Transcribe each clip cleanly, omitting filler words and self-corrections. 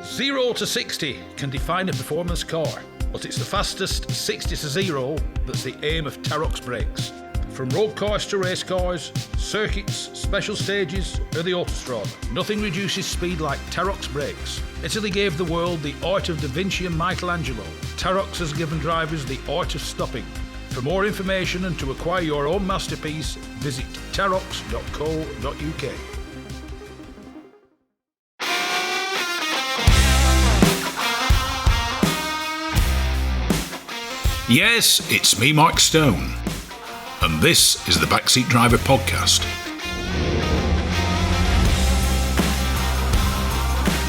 0 to 60 can define a performance car, but it's the fastest 60 to 0 that's the aim of Terox brakes. From road cars to race cars, circuits, special stages, or the autostrada, nothing reduces speed like Terox brakes. Italy gave the world the art of Da Vinci and Michelangelo. Terox has given drivers the art of stopping. For more information and to acquire your own masterpiece, visit terox.co.uk. Yes, it's me, Mark Stone, and this is the Backseat Driver Podcast.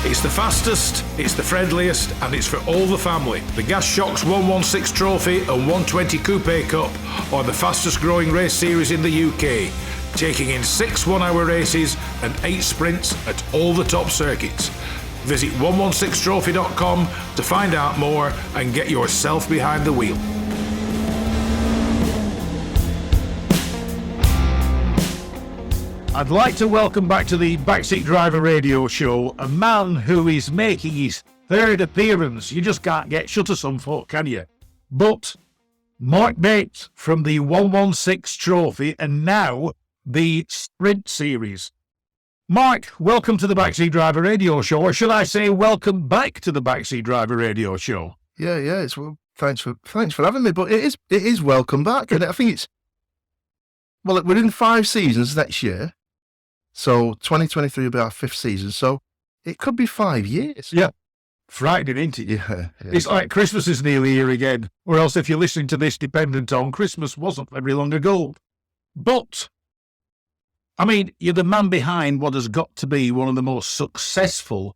It's the fastest, it's the friendliest, and it's for all the family. The Gaz Shocks 116 Trophy and 120 Coupe Cup are the fastest growing race series in the UK, taking in 6 one-hour races and 8 sprints at all the top circuits. Visit 116trophy.com to find out more and get yourself behind the wheel. I'd like to welcome back to the Backseat Driver Radio Show a man who is making his 3rd appearance. You just can't get shut of some folk, can you? But Mark Bate from the 116 Trophy and now the Sprint Series. Mark, welcome to the Backseat Driver Radio Show, or should I say welcome back to the Backseat Driver Radio Show? Yeah. It's thanks for having me. But it is welcome back, and I think it's we're in 5 seasons next year, so 2023 will be our 5th season. So it could be 5 years. Yeah, frightening, isn't it? Yeah. It's like Christmas is nearly here again, or else if you're listening to this dependent on Christmas wasn't very long ago. But I mean, you're the man behind what has got to be one of the most successful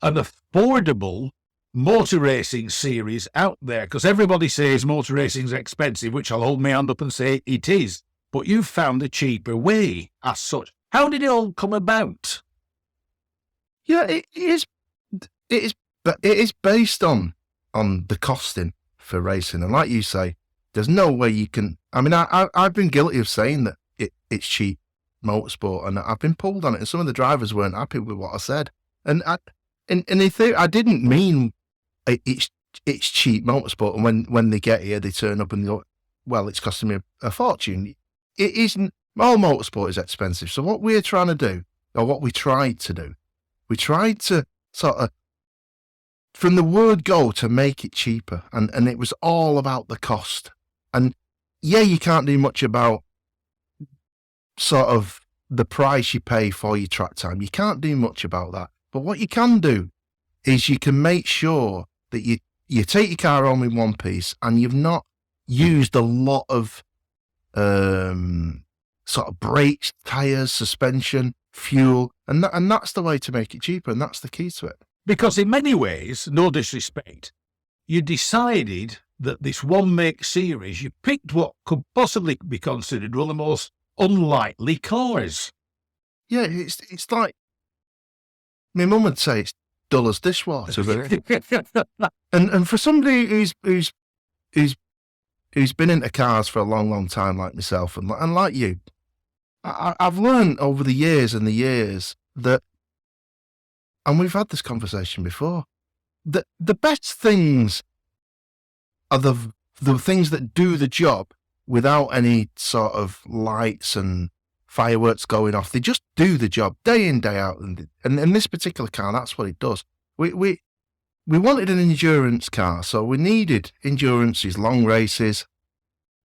and affordable motor racing series out there, because everybody says motor racing's expensive, which I'll hold my hand up and say it is, but you've found a cheaper way as such. How did it all come about? Yeah, it is based on the costing for racing, and like you say, there's no way you can. I mean, I've been guilty of saying that it's cheap motorsport, and I've been pulled on it, and some of the drivers weren't happy with what I said, and in theory, I didn't mean it's cheap motorsport, and when they get here, they turn up and go, well, it's costing me a fortune. It isn't. All motorsport is expensive. So what we're trying to do, or what we tried to do, we tried to sort of, from the word go, to make it cheaper, and it was all about the cost. And yeah, you can't do much about sort of the price you pay for your track time. You can't do much about that. But what you can do is you can make sure that you take your car home in one piece and you've not used a lot of sort of brakes, tyres, suspension, fuel, and that's the way to make it cheaper, and that's the key to it. Because in many ways, no disrespect, you decided that this one-make series, you picked what could possibly be considered one of the most unlikely cars. Yeah, it's like, my mum would say it's dull as dishwater. and for somebody who's been into cars for a long, long time, like myself and like you, I've learned over the years and the years that, and we've had this conversation before, that the best things are the things that do the job without any sort of lights and fireworks going off. They just do the job day in, day out. And in this particular car, that's what it does. We wanted an endurance car, so we needed endurances, long races.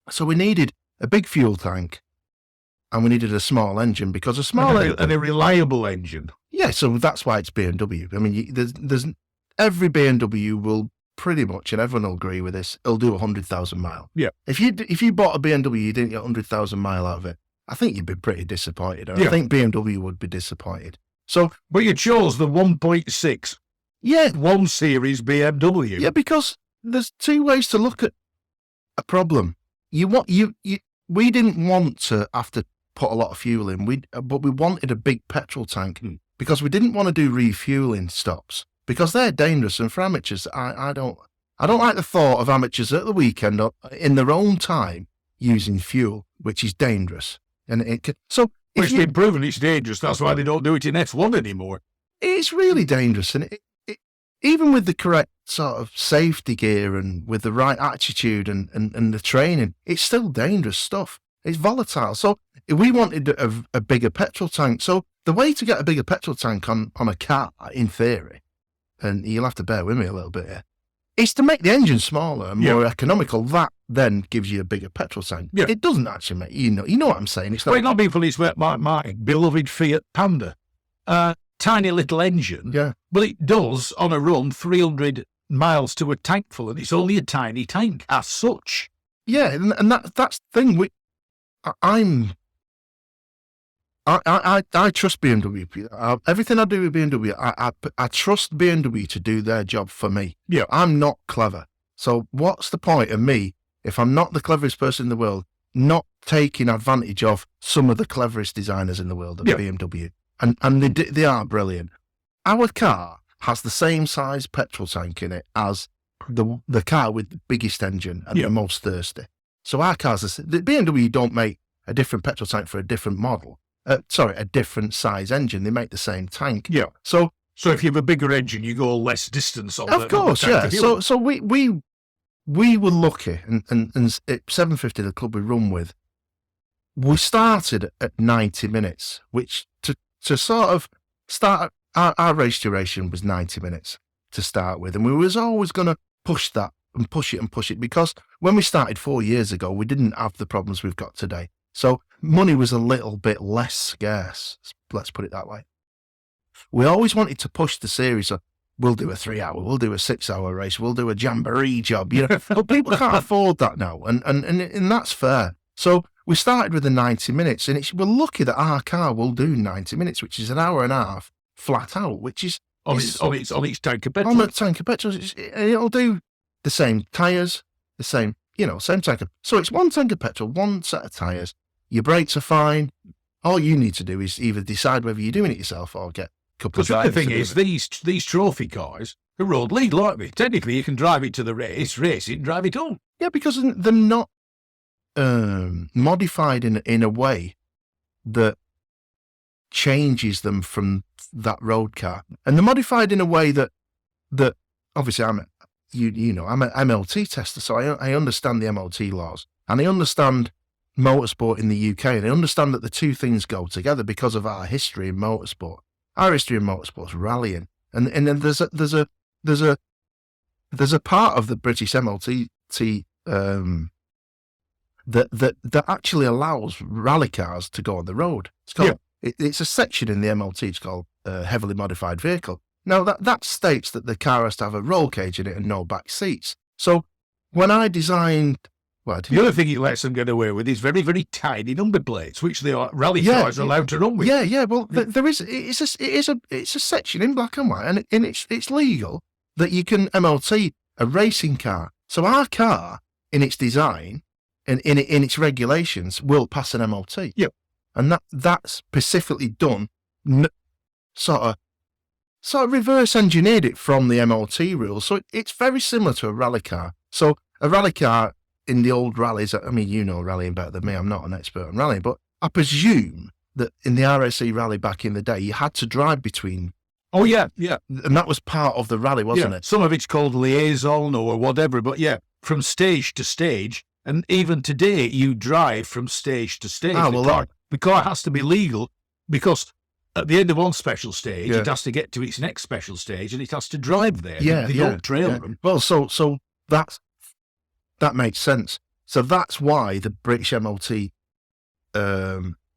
So we needed a big fuel tank, and we needed a small engine, because a small and a reliable engine. Yeah, so that's why it's BMW. I mean, there's every BMW will pretty much, and everyone will agree with this, it'll do 100,000 mile. Yeah. If you bought a BMW, you didn't get 100,000 mile out of it, I think you'd be pretty disappointed. Yeah. I think BMW would be disappointed. So, but you chose the 1.6. Yeah. 1 Series BMW. Yeah, because there's 2 ways to look at a problem. We didn't want to have to put a lot of fuel in, but we wanted a big petrol tank because we didn't want to do refueling stops, because they're dangerous. And for amateurs, I don't like the thought of amateurs at the weekend in their own time using fuel, which is dangerous. And it could, so it's been proven it's dangerous. That's why they don't do it in F1 anymore. It's really dangerous, and even with the correct sort of safety gear and with the right attitude and the training, it's still dangerous stuff. It's volatile. So we wanted a bigger petrol tank. So the way to get a bigger petrol tank on a car, in theory, and you'll have to bear with me a little bit here, is to make the engine smaller and more economical. That then gives you a bigger petrol tank. Yeah. It doesn't actually make, you know what I'm saying. It's not. Well, not being funny, it's my beloved Fiat Panda. Tiny little engine. Yeah. But it does, on a run, 300 miles to a tank full, and it's only a tiny tank as such. Yeah, and that's the thing. I trust BMW. Everything I do with BMW, I trust BMW to do their job for me. Yeah, I'm not clever. So what's the point of me, if I'm not the cleverest person in the world, not taking advantage of some of the cleverest designers in the world at BMW? And they are brilliant. Our car has the same size petrol tank in it as the car with the biggest engine and the most thirsty. So our cars, the BMW don't make a different petrol tank for a different model. A different size engine. They make the same tank. Yeah. So if you have a bigger engine, you go less distance on of course, yeah. So we were lucky, and at 750, the club we run with, we started at 90 minutes, which to sort of start our race duration was 90 minutes to start with, and we was always going to push that and push it because when we started 4 years ago, we didn't have the problems we've got today. So money was a little bit less scarce, let's put it that way. We always wanted to push the series. So we'll do a 3 hour, we'll do a 6 hour race, we'll do a jamboree job. You know, but people can't afford that now, and that's fair. So we started with the 90 minutes, and we're lucky that our car will do 90 minutes, which is an hour and a half flat out, which is on its tank of petrol. On the tank of petrol, it'll do the same tyres, the same tank of. So it's one tank of petrol, one set of tyres. Your brakes are fine. All you need to do is either decide whether you're doing it yourself or get a couple of drivers. Because the thing is, these trophy cars are road legal, aren't they? Technically, you can drive it to the race it, and drive it home. Yeah, because they're not modified in a way that changes them from that road car, and they're modified in a way that obviously I'm an MLT tester, so I understand the MLT laws, and I understand motorsport in the UK, and I understand that the two things go together because of our history in motorsport. Our history in motorsport is rallying, and then there's a part of the British MLT that actually allows rally cars to go on the road. It's called, it's a section in the MLT. It's called heavily modified vehicle. Now that states that the car has to have a roll cage in it and no back seats. So when I designed, the other thing it lets them get away with is very, very tiny number plates, which the rally cars are allowed to run with. Yeah. Well, there is. It's a section in black and white, and it's legal that you can MLT a racing car. So our car, in its design and in its regulations, will pass an MLT. Yep. And that's specifically done, sort of reverse engineered it from the MLT rules. So it's very similar to a rally car. So a rally car in the old rallies, I mean, you know rallying better than me. I'm not an expert on rallying, but I presume that in the RSE rally back in the day, you had to drive between. Oh, yeah. And that was part of the rally, wasn't it? Some of it's called liaison or whatever, but from stage to stage. And even today, you drive from stage to stage. The car has to be legal because at the end of one special stage, it has to get to its next special stage and it has to drive there. They don't trailer them. Well, so that makes sense. So that's why the British MLT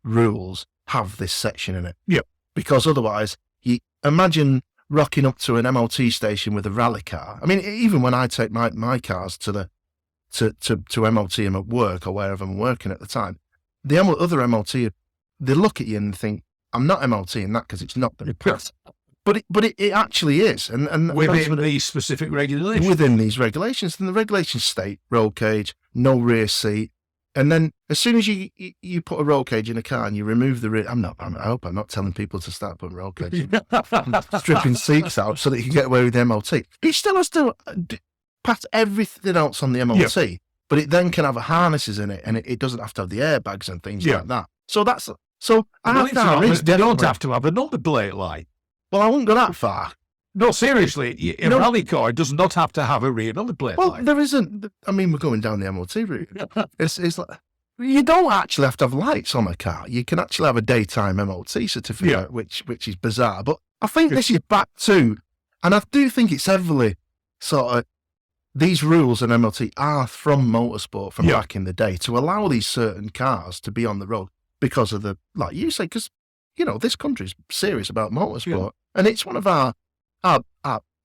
rules have this section in it. Yeah. Because otherwise, you imagine rocking up to an MLT station with a rally car. I mean, even when I take my cars to MLT them at work or wherever I'm working at the time, the other MLT, they look at you and think, I'm not MLTing that because it's not going to pass. But it actually is. And within these specific regulations. Within these regulations. And the regulations state roll cage, no rear seat. And then as soon as you put a roll cage in a car and you remove the rear, I hope I'm not telling people to start putting roll cages, stripping seats out so that you can get away with the MLT. It still has to pass everything else on the MLT, but it then can have harnesses in it, and it doesn't have to have the airbags and things like that. So that's they don't have to have a number plate light. Well, I wouldn't go that far. No, seriously, a rally car does not have to have a rear number plate. Well, there isn't. I mean, we're going down the MOT route. It's like, you don't actually have to have lights on a car. You can actually have a daytime MOT certificate, which is bizarre. But I think this is back to, and I do think it's heavily sort of, these rules and MOT are from motorsport from back in the day to allow these certain cars to be on the road because of the, like you say, because, this country's serious about motorsport. And it's one of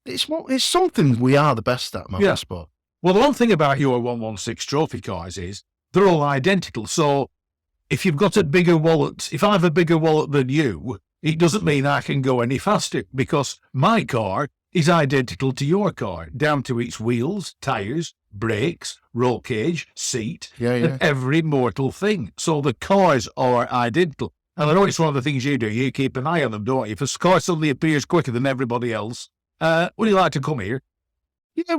it's something we are the best at, motorsport. Well, the one thing about your 116 trophy cars is they're all identical. So if you've got a bigger wallet, if I have a bigger wallet than you, it doesn't mean I can go any faster because my car is identical to your car, down to its wheels, tyres, brakes, roll cage, seat, and every mortal thing. So the cars are identical. And I know it's one of the things you do. You keep an eye on them, don't you? If a car suddenly appears quicker than everybody else, would you like to come here? Yeah,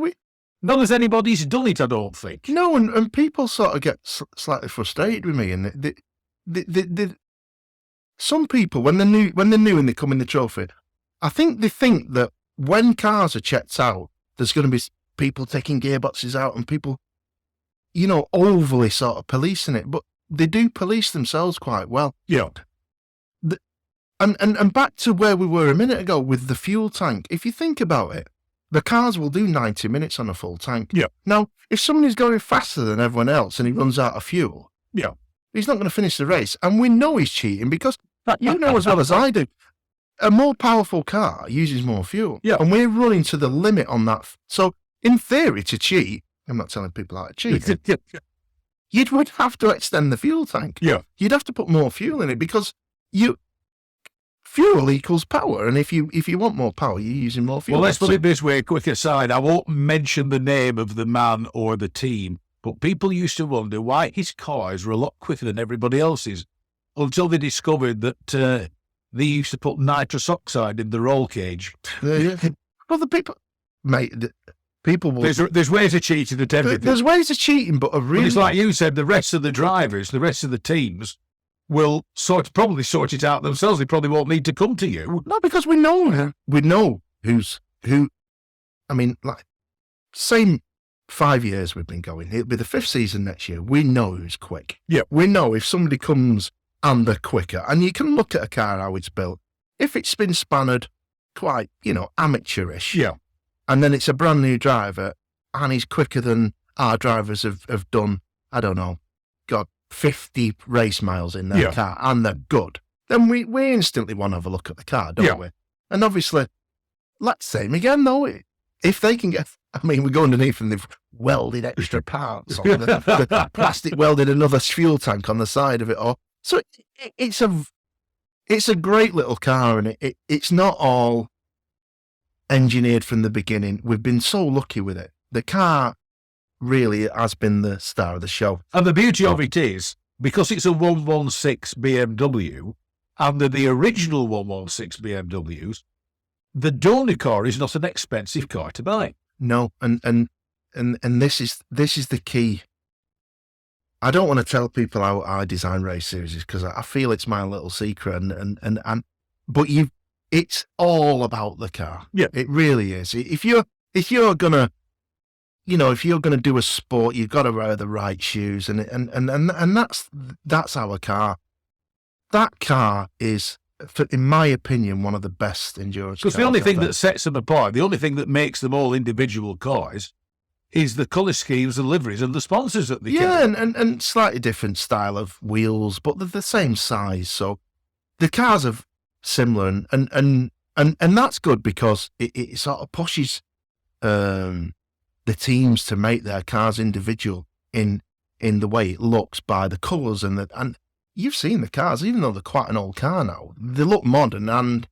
not as anybody's done it, I don't think. No, and people sort of get slightly frustrated with me. And some people, when they're new and they come in the trophy, I think they think that when cars are checked out, there's going to be people taking gearboxes out and people, overly sort of policing it. But they do police themselves quite well. Yeah. And back to where we were a minute ago with the fuel tank. If you think about it, the cars will do 90 minutes on a full tank. Yeah. Now, if somebody's going faster than everyone else and he runs out of fuel, he's not going to finish the race. And we know he's cheating because you know as well as I do, a more powerful car uses more fuel. Yeah. And we're running to the limit on that. So, in theory, to cheat, I'm not telling people how to cheat. You would have to extend the fuel tank. Yeah. You'd have to put more fuel in it because fuel equals power. And if you want more power, you're using more fuel. Well, let's put it this way, quick aside. I won't mention the name of the man or the team, but people used to wonder why his cars were a lot quicker than everybody else's until they discovered that they used to put nitrous oxide in the roll cage. Well, the people, mate, people will... There's ways of cheating at everything. There's ways of cheating, but it's like you said, the rest of the drivers, the rest of the teams will probably sort it out themselves. They probably won't need to come to you. No, because we know who. I mean, like, same 5 years we've been going. It'll be the 5th season next year. We know who's quick. Yeah. We know if somebody comes and they're quicker, and you can look at a car, how it's built. If it's been spannered quite, amateurish. Yeah. And then it's a brand new driver, and he's quicker than our drivers have done, I don't know, 50 race miles in their car, and they're good, then we instantly want to have a look at the car, don't we? And obviously, let's say them again, though. If they can get, we go underneath and they've welded extra parts on the plastic welded another fuel tank on the side of it all. So it's a great little car, and it's not all engineered from the beginning. We've been so lucky with it. The car really has been the star of the show. And the beauty of it is, because it's a 116 BMW, and they're the original 116 BMWs, the donor car is not an expensive car to buy. No, and this is the key. I don't want to tell people how I design race series because I feel it's my little secret, but it's all about the car. Yeah, it really is. If you're gonna do a sport, you've got to wear the right shoes, and that's our car. That car is, in my opinion, one of the best endurance cars. Because the only thing that sets them apart, the only thing that makes them all individual cars, is the colour schemes, the liveries, and the sponsors that they carry. and slightly different style of wheels, but they're the same size. So the cars are similar, and that's good because it sort of pushes the teams to make their cars individual in the way it looks by the colours and you've seen the cars, even though they're quite an old car now, they look modern, and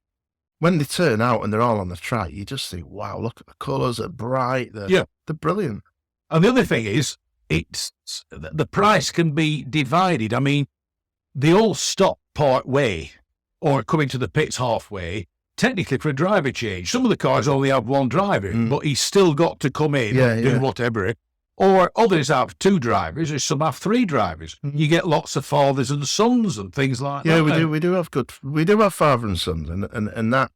when they turn out and they're all on the track, you just think, wow, look at the colours, they're bright, they're brilliant. And the other thing is, the price can be divided. They all stop part way or coming to the pits halfway, technically for a driver change. Some of the cars only have one driver, but he's still got to come in and do whatever. Or others have 2 drivers, or some have 3 drivers. You get lots of fathers and sons and things like that. Yeah, we do have father and sons, and that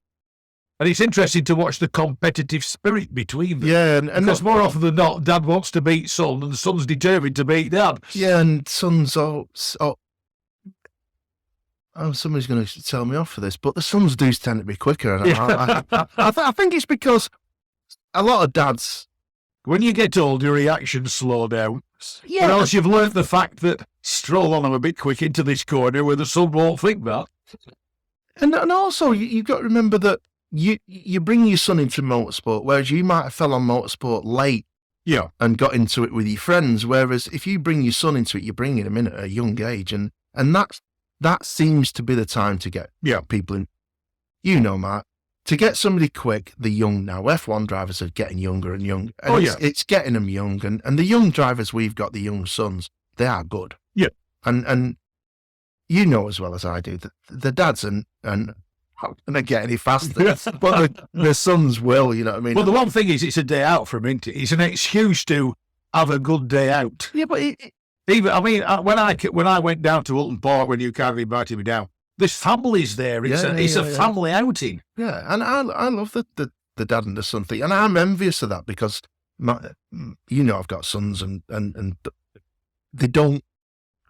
And it's interesting to watch the competitive spirit between them. Yeah, and Because more often than not, Dad wants to beat Son, and Son's determined to beat Dad. yeah, and Sons somebody's going to tell me off for this, but the Sons do tend to be quicker. And I think it's because a lot of dads. When you get old, your reactions slow down. Yeah. Or else you've learnt the fact that stroll on, I'm a bit quick into this corner where the Son won't think that. And also, you've got to remember that you bring your son into motorsport, whereas you might have fell on motorsport late. Yeah. And got into it with your friends. Whereas if you bring your son into it, you're bringing him in at a young age. And that seems to be the time to get people in. You know, Mark, to get somebody quick, the young now. F1 drivers are getting younger and younger. And it's getting them young. And the young drivers we've got, the young sons, they are good. Yeah. And you know as well as I do that the dads and not going to get any faster. But the sons will, you know what I mean? Well, the one thing is it's a day out for him, isn't it? It's an excuse to have a good day out. Yeah, but Even, I mean, when I went down to Alton Park when you kindly invited me down, there's families there. It's a family outing. Yeah, and I love the dad and the son thing, and I'm envious of that because I've got sons and they don't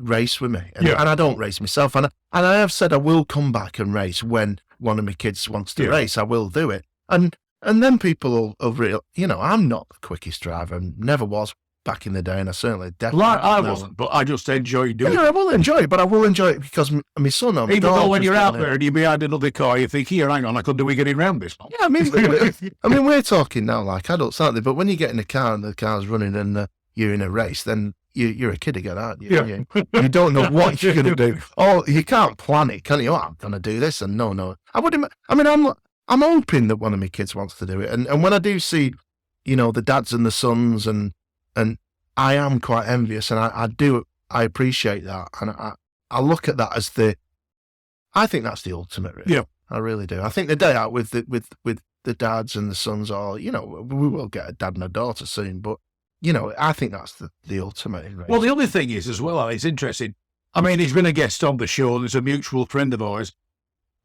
race with me, and I don't race myself, and I have said I will come back and race when one of my kids wants to race. I will do it, and then people will real. I'm not the quickest driver, never was. Back in the day, and I certainly definitely. I wasn't, but I just enjoy doing it. I will enjoy it, but I will enjoy it because my son. Even though when you're out there and you're behind another car, you think, "Here, hang on, I could do we getting round this?" Yeah, we're talking now like adults, aren't they? But when you get in a car and the car's running and you're in a race, then you're a kid again, aren't you? Yeah. You don't know what you're going to do. Oh, you can't plan it, can you? Oh, I'm going to do this, and no. I'm hoping that one of my kids wants to do it, and when I do see, the dads and the sons and I am quite envious, and I appreciate that, and I look at that as I think that's the ultimate, really. Yeah, I really do. I think the day out with the dads and the sons, we will get a dad and a daughter soon, but I think that's the ultimate. Well, the other thing is as well, it's interesting. I mean, he's been a guest on the show, and there's a mutual friend of ours,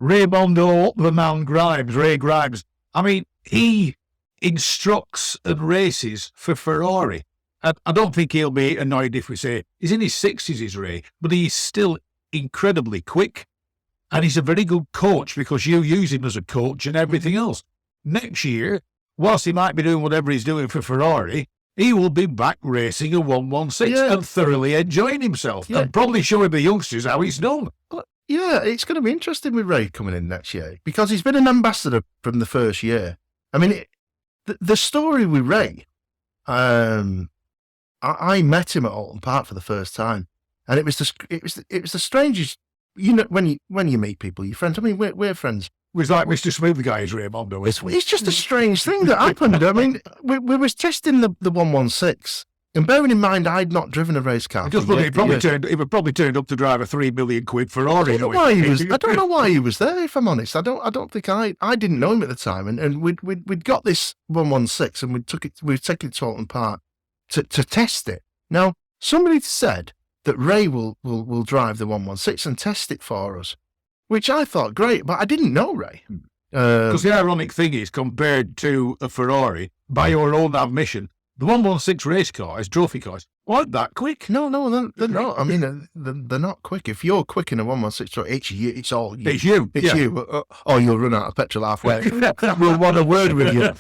Raymondo the man Grimes, Ray Grimes. I mean, he instructs and races for Ferrari. I don't think he'll be annoyed if we say he's in his 60s, is Ray, but he's still incredibly quick. And he's a very good coach because you use him as a coach and everything else. Next year, whilst he might be doing whatever he's doing for Ferrari, he will be back racing a 116 and thoroughly enjoying himself and probably showing the youngsters how he's done. Yeah, it's going to be interesting with Ray coming in next year because he's been an ambassador from the first year. I mean, the story with Ray, I met him at Alton Park for the first time, and it was the strangest. When you meet people, your friends. I mean, we're friends. It was like Mr. Smooth Guy's Raymondo. It's just a strange thing that happened. I mean, we was testing the 116, and bearing in mind I'd not driven a race car. He probably turned up to drive a £3 million Ferrari. I don't know why he was there. If I'm honest, I don't think I didn't know him at the time, and we'd got this 116, and we'd taken it to Alton Park to test it. Now, somebody said that Ray will drive the 116 and test it for us, which I thought great, but I didn't know Ray. Because the ironic thing is, compared to a Ferrari, by your own admission, the 116 race cars, trophy cars, aren't that quick. No, they're not. I mean, they're not quick. If you're quick in a 116, it's you. It's all you. It's you. It's you. Or you'll run out of petrol halfway. We'll want a word with you.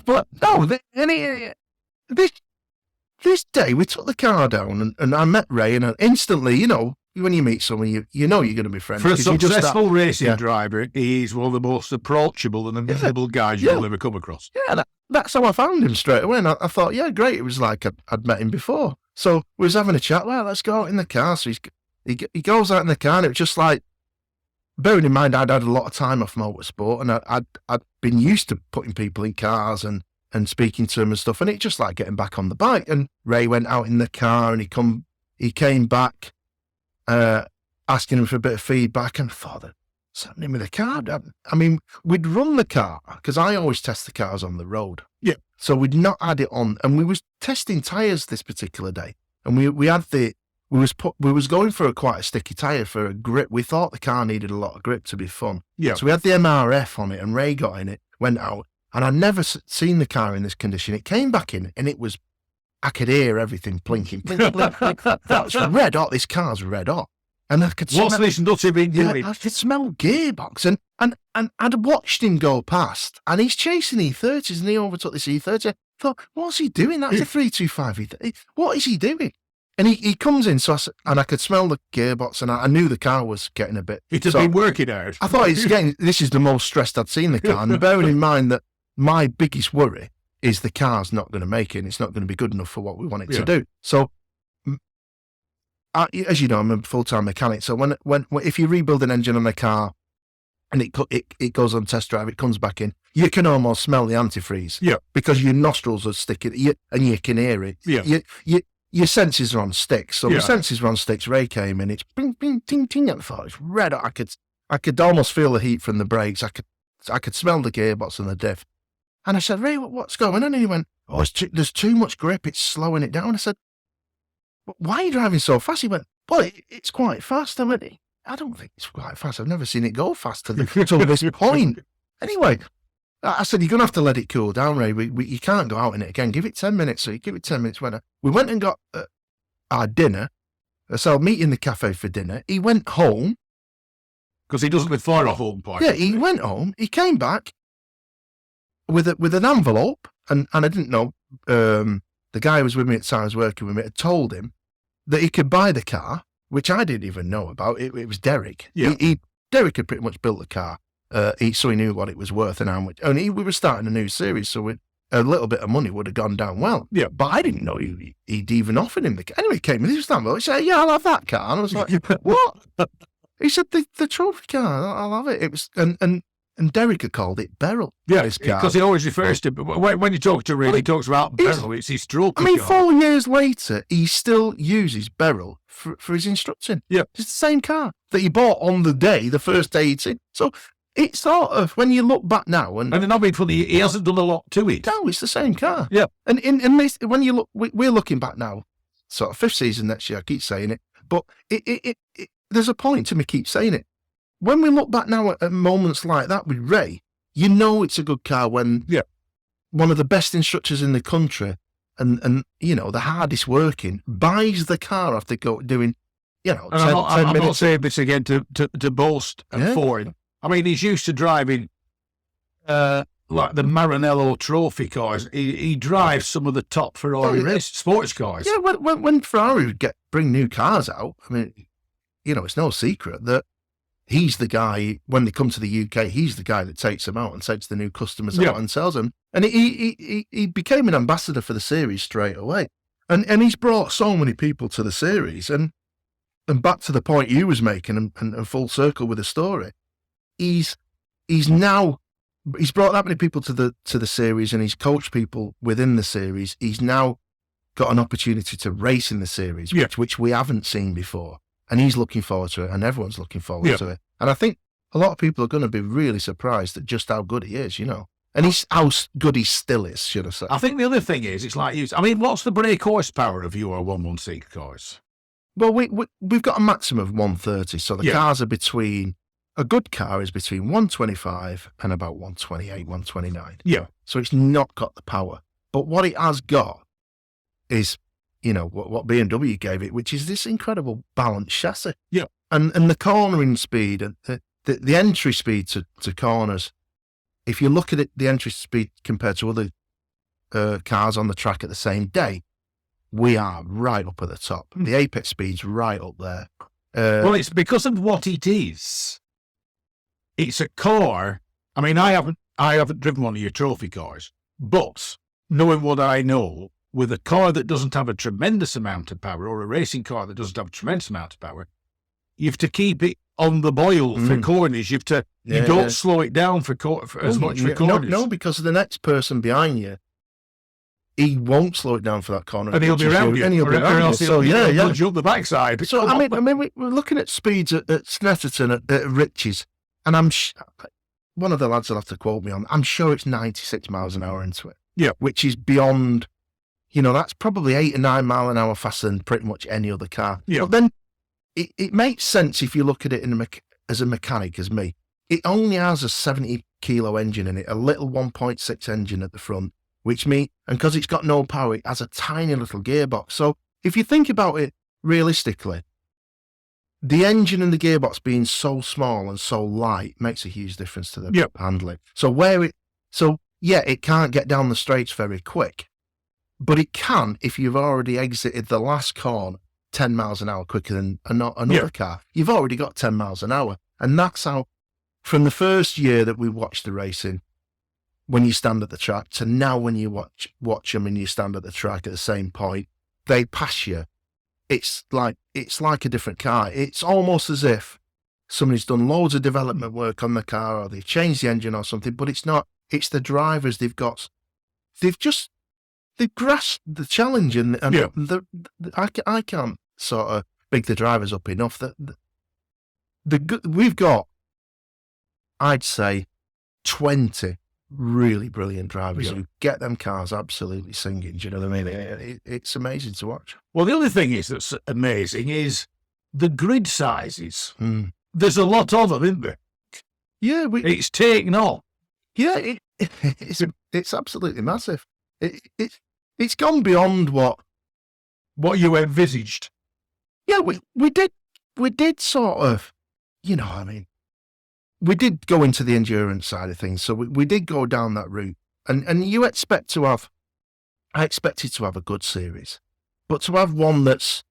But no, this day we took the car down and I met Ray, and instantly, when you meet someone, you know you're going to be friends. For a successful racing driver, he's one of the most approachable and amenable guys you'll ever come across. Yeah, that's how I found him straight away. And I thought, yeah, great. It was like I'd met him before. So we was having a chat. Well, let's go out in the car. So he goes out in the car, and it was just like, bearing in mind I'd had a lot of time off motorsport, and I'd been used to putting people in cars and speaking to them and stuff, and it's just like getting back on the bike. And Ray went out in the car, and he came back asking him for a bit of feedback, and I thought, what's happening with the car? I mean, we'd run the car, because I always test the cars on the road. Yeah. So we'd not had it on, and we was testing tyres this particular day, and we was going for quite a sticky tyre for a grip. We thought the car needed a lot of grip to be fun. Yeah. So we had the MRF on it, and Ray got in it. went out, and I'd never seen the car in this condition. It came back in, and I could hear everything plinking. Plink, plink, plink. That's red hot. This car's red hot. And I could What's this nutty been doing? I could smell gearbox. And I'd watched him go past, and he's chasing E30s, and he overtook this E30. I thought, what's he doing? That's a 325 E30. What is he doing? And he comes in, and I could smell the gearbox, and I knew the car was getting a bit... It had been working out. I thought this is the most stressed I'd seen the car. And bearing in mind that my biggest worry is the car's not going to make it, and it's not going to be good enough for what we want it to do. So, as you know, I'm a full-time mechanic. So if you rebuild an engine on a car and it goes on test drive, it comes back in, you can almost smell the antifreeze. Yeah. Because your nostrils are sticking, and you can hear it. Yeah. Your senses are on sticks. So the senses were on sticks. Ray came in, it's bing, bing, ting, ting. I thought it's red hot. I could almost feel the heat from the brakes. I could smell the gearbox and the diff. And I said, Ray, what's going on? And he went, there's too much grip. It's slowing it down. I said, why are you driving so fast? He went, well, it's quite fast. I went, I don't think it's quite fast. I've never seen it go fast to this point. Anyway, I said, you're going to have to let it cool down, Ray. You can't go out in it again. Give it 10 minutes. So you give it 10 minutes. We went and got our dinner. So I'll meet in the cafe for dinner. He went home. Because he doesn't live far off home point. Yeah, he went home. He came back with an envelope. And I didn't know, the guy who was with me at the time, I was working with me, had told him that he could buy the car, which I didn't even know about. It was Derek. Yeah. Derek had pretty much built the car. So he knew what it was worth and how much. And we were starting a new series, so a little bit of money would have gone down well. Yeah. But I didn't know he'd even offered him the car. Anyway, he came with his envelope. He said, yeah, I'll have that car. And I was like, what? He said, the trophy car, I'll have it. It was, and Derek had called it Beryl. Yeah, his car. because he always refers to, when you talk to Ray, he talks about Beryl. It's his trophy car. 4 years later, he still uses Beryl for his instructing. Yeah. It's the same car that he bought on the first day it's in. So it's sort of, when you look back now... And not being funny, he hasn't done a lot to it. No, it's the same car. Yeah. And when you look, we're looking back now, sort of fifth season next year, I keep saying it, but there's a point to me keep saying it. When we look back now at moments like that with Ray, you know it's a good car when one of the best instructors in the country and the hardest working buys the car after doing, 10 I'm not minutes. saying this again to boast and for him. I mean, he's used to driving like the Maranello trophy cars. He drives some of the top Ferrari race sports cars. Yeah, when Ferrari would bring new cars out, I mean, it's no secret that he's the guy, when they come to the UK, he's the guy that takes them out and takes the new customers out and sells them. And he became an ambassador for the series straight away. And he's brought so many people to the series. And back to the point you was making and full circle with the story, he's brought that many people to the series, and he's coached people within the series. He's now got an opportunity to race in the series, which we haven't seen before. And he's looking forward to it, and everyone's looking forward to it. And I think a lot of people are going to be really surprised at just how good he is, And how good he still is, should I say. I think the other thing is, it's like what's the brake horsepower of your 116 cars? Well, we've got a maximum of 130, so the cars are between... A good car is between 125 and about 128, 129. Yeah. So it's not got the power. But what it has got is... what BMW gave it, which is this incredible balanced chassis. Yeah. And the cornering speed, and the entry speed to corners, if you look at it, the entry speed compared to other cars on the track at the same day, we are right up at the top. The apex speed's right up there. Well, it's because of what it is. It's a car. I mean, I haven't driven one of your trophy cars, but knowing what I know, with a car that doesn't have a tremendous amount of power, or a racing car that doesn't have a tremendous amount of power, you have to keep it on the boil for corners. You don't slow it down for as much for corners. No, because the next person behind you, he won't slow it down for that corner. And he'll be around you. And he'll be around you. So, punch up the backside. So, I mean, we're looking at speeds at Snetterton, at Riches, and one of the lads will have to quote me on, I'm sure it's 96 miles an hour into it. Yeah. Which is beyond, that's probably 8 or 9 mile an hour faster than pretty much any other car. Yeah. But then it makes sense if you look at it as a mechanic, as me. It only has a 70% kilo engine in it, a little 1.6 engine at the front, which means, and because it's got no power, it has a tiny little gearbox. So if you think about it realistically, the engine and the gearbox being so small and so light makes a huge difference to the handling. So it can't get down the straights very quick, but it can if you've already exited the last corner 10 miles an hour quicker than another car. You've already got 10 miles an hour. And that's how, from the first year that we watched the racing, when you stand at the track, to now when you watch them and you stand at the track at the same point, they pass you. It's like a different car. It's almost as if somebody's done loads of development work on the car, or they've changed the engine or something, but it's not. It's the drivers they've grasped the challenge, and I can't sort of big the drivers up enough that we've got, I'd say, 20 really brilliant drivers who get them cars absolutely singing. Do you know what I mean? It's amazing to watch. Well, the other thing that's amazing is the grid sizes. There's a lot of them, isn't there? Yeah, it's taken off. Yeah, it's absolutely massive. It's gone beyond what you envisaged. Yeah, we did sort of, you know, I mean, we did go into the endurance side of things, so we did go down that route, and I expected to have a good series, but to have one that's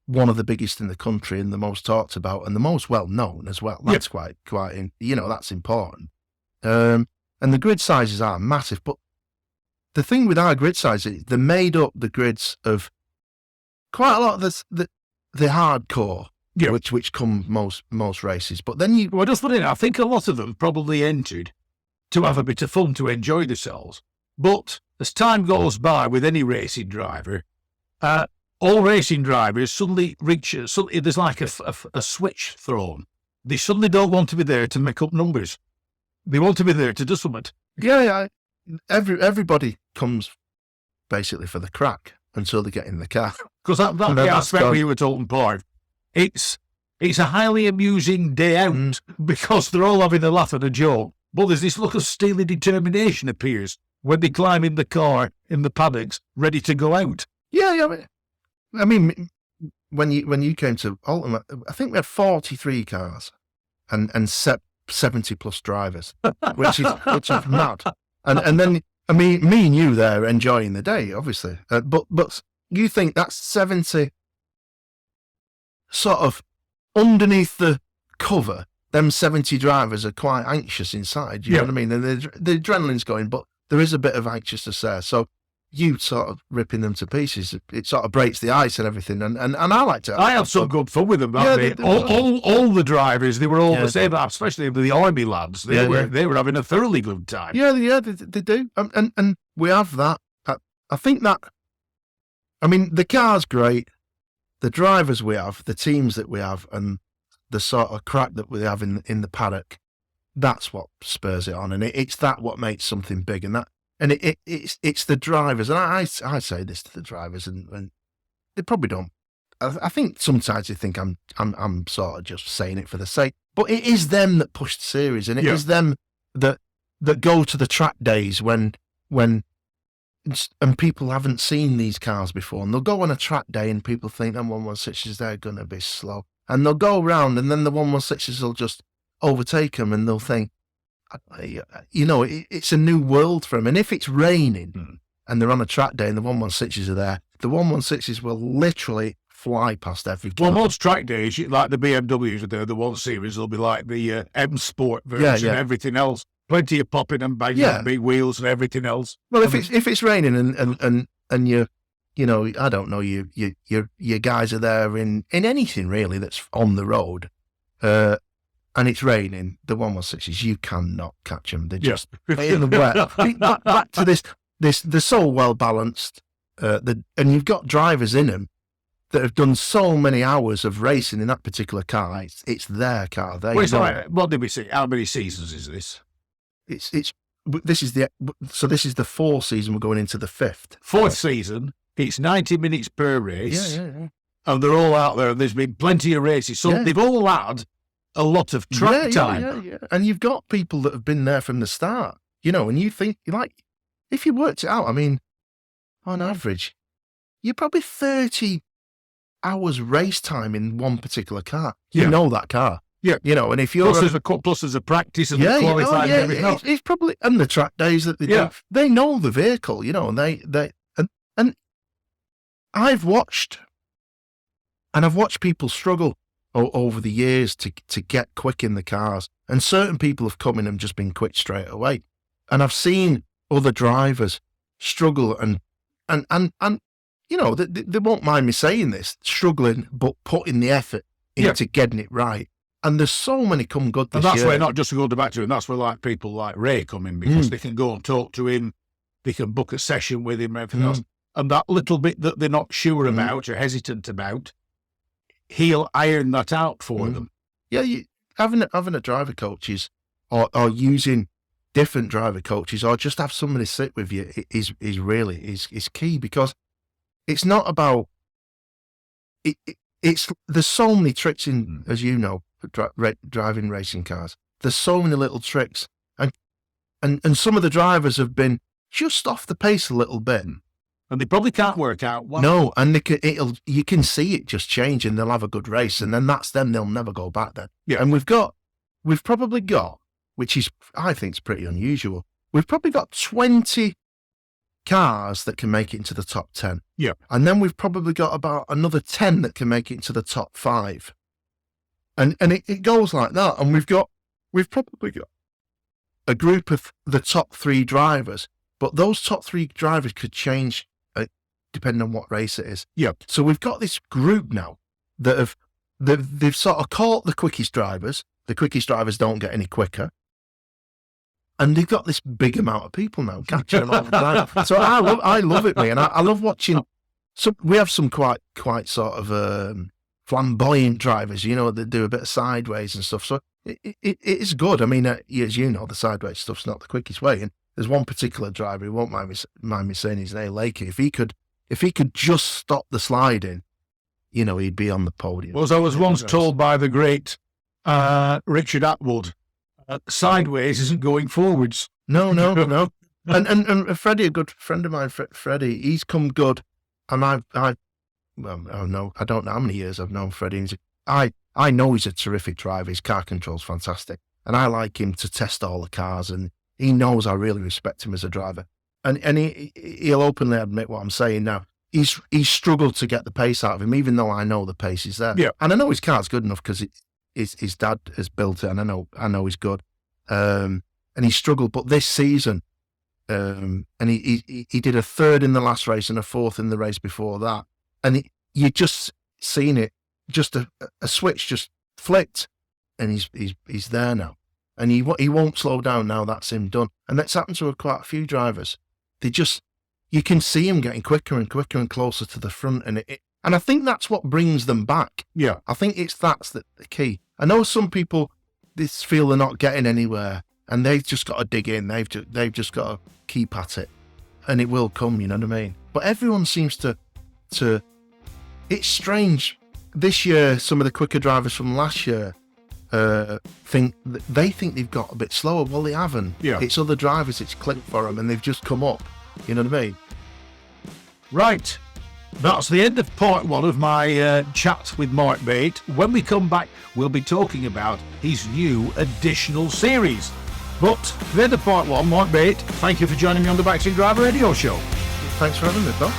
one of the biggest in the country and the most talked about and the most well known as well, that's quite that's important. And the grid sizes are massive, but the thing with our grid sizes, they made up the grids of quite a lot of the hardcore, which come most races. But then just put in, I think a lot of them probably entered to have a bit of fun, to enjoy themselves. But as time goes by with any racing driver, all racing drivers suddenly there's like a switch thrown. They suddenly don't want to be there to make up numbers. They want to be there to do something. Yeah. Everybody comes basically for the crack until they get in the car. Because that's the aspect where you were talking about. It's a highly amusing day out because they're all having a laugh and a joke. But there's this look of steely determination appears when they climb in the car in the paddocks, ready to go out. Yeah. I mean, when you came to Ultimate, I think we had 43 cars and 70 plus drivers, which is mad. And then me and you there enjoying the day, obviously. But you think that's 70 sort of underneath the cover, them 70 drivers are quite anxious inside, you know what I mean? And the adrenaline's going, but there is a bit of anxiousness there. So you sort of ripping them to pieces, it sort of breaks the ice and everything. And I like to. I have some good fun with them. All the drivers, they were all the same, especially the army lads. They were having a thoroughly good time. Yeah, they do. And we have that. I think that, I mean, the car's great. The drivers we have, the teams that we have, and the sort of crack that we have in the paddock, that's what spurs it on, and it's that what makes something big, and it's the drivers, and I say this to the drivers, and they probably don't. I think sometimes they think I'm sort of just saying it for the sake, but it is them that push the series, and it is them that go to the track days when and people haven't seen these cars before, and they'll go on a track day and people think them 116s, they're going to be slow, and they'll go around and then the 116s will just overtake them, and they'll think, you know, it's a new world for them. And if it's raining and they're on a track day and the 116s are there, the 116s will literally fly past every car. Well, most track days, like the BMWs, the 1 Series, will be like the M Sport version and everything else. Plenty of popping and banging, big wheels and everything else. Well, if it's raining and you know, I don't know, your guys are there in anything really that's on the road, and it's raining, the 116s, you cannot catch them. They're just in the wet. Back to this, they're so well balanced, and you've got drivers in them that have done so many hours of racing in that particular car. It's their car. What did we see? How many seasons is this? This is the 4th season. We're going into the 5th. 4th season. It's 90 minutes per race. Yeah. And they're all out there. There's been plenty of races. So they've all had a lot of track time. Yeah. And you've got people that have been there from the start, and you think, like, if you worked it out, I mean, on average, you're probably 30 hours race time in one particular car. You know that car. Yeah. And if you're... Plus there's a practice and qualifying and everything else. It's probably... And the track days that they do. They know the vehicle, and I've watched people struggle over the years to get quick in the cars. And certain people have come in and just been quick straight away. And I've seen other drivers struggle and they won't mind me saying this, struggling, but putting the effort into getting it right. And there's so many come good this year. And that's where, not just to go back to him, that's where like people like Ray come in, because they can go and talk to him, they can book a session with him and everything else. And that little bit that they're not sure about or hesitant about, he'll iron that out for them. Yeah, having a driver coaches or using different driver coaches or just have somebody sit with you is really key, because it's not about it's there's so many tricks in, as you know, driving racing cars. There's so many little tricks, and some of the drivers have been just off the pace a little bit, and they probably can't work out why. No, and you can see it just change, and they'll have a good race, and then that's them. They'll never go back then. Yeah, and we've probably got, which is I think is pretty unusual. We've probably got 20 cars that can make it into the top 10. Yeah. And then we've probably got about another 10 that can make it into the top 5. And it goes like that. And we've probably got a group of the top 3 drivers, but those top 3 drivers could change depending on what race it is. Yeah. So we've got this group now that they've sort of caught the quickest drivers. The quickest drivers don't get any quicker. And they've got this big amount of people now catching them all the time. So I love it, man. And I love watching. So we have some quite sort of flamboyant drivers, that do a bit of sideways and stuff. So it is good. I mean, as you know, the sideways stuff's not the quickest way. And there's one particular driver who won't mind me saying his name, Lakey. If he could just stop the sliding, he'd be on the podium. Well, as I was once told by the great Richard Atwood, sideways isn't going forwards. No. And Freddie, a good friend of mine, Freddie, he's come good. And I don't know how many years I've known Freddie. I know he's a terrific driver. His car control's fantastic. And I like him to test all the cars. And he knows I really respect him as a driver. And he'll openly admit what I'm saying now. He's struggled to get the pace out of him, even though I know the pace is there. Yeah. And I know his car's good enough because his dad has built it, and I know he's good. And he struggled, but this season, and he did a 3rd in the last race and a 4th in the race before that, and you just seen it, just a switch just flicked, and he's there now, and he won't slow down now. That's him done, and that's happened to quite a few drivers. You can see him getting quicker and quicker and closer to the front, and and I think that's what brings them back. Yeah, I think that's the key. I know some people feel they're not getting anywhere, and they've just got to dig in. They've just got to keep at it, and it will come. You know what I mean? But everyone seems to. It's strange. This year, some of the quicker drivers from last year think they've got a bit slower. Well, they haven't. Yeah. It's other drivers. It's clicked for them, and they've just come up. You know what I mean? Right. That's the end of part 1 of my chat with Mark Bate. When we come back, we'll be talking about his new additional series. But for the end of part 1, Mark Bate, thank you for joining me on the Backseat Driver Radio Show. Thanks for having me, Phil.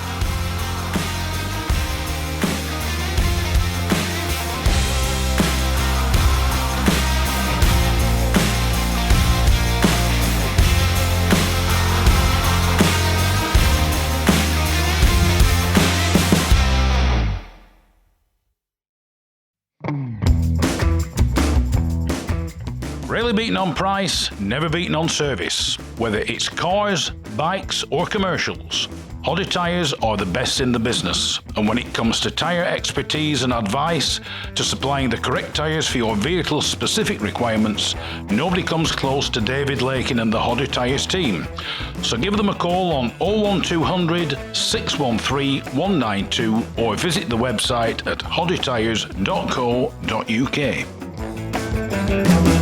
Rarely beaten on price, never beaten on service. Whether it's cars, bikes or commercials, Hoddy Tyres are the best in the business. And when it comes to tyre expertise and advice to supplying the correct tyres for your vehicle's specific requirements, nobody comes close to David Lakin and the Hoddy Tyres team. So give them a call on 01200 613 192 or visit the website at hoddytyres.co.uk. Bye.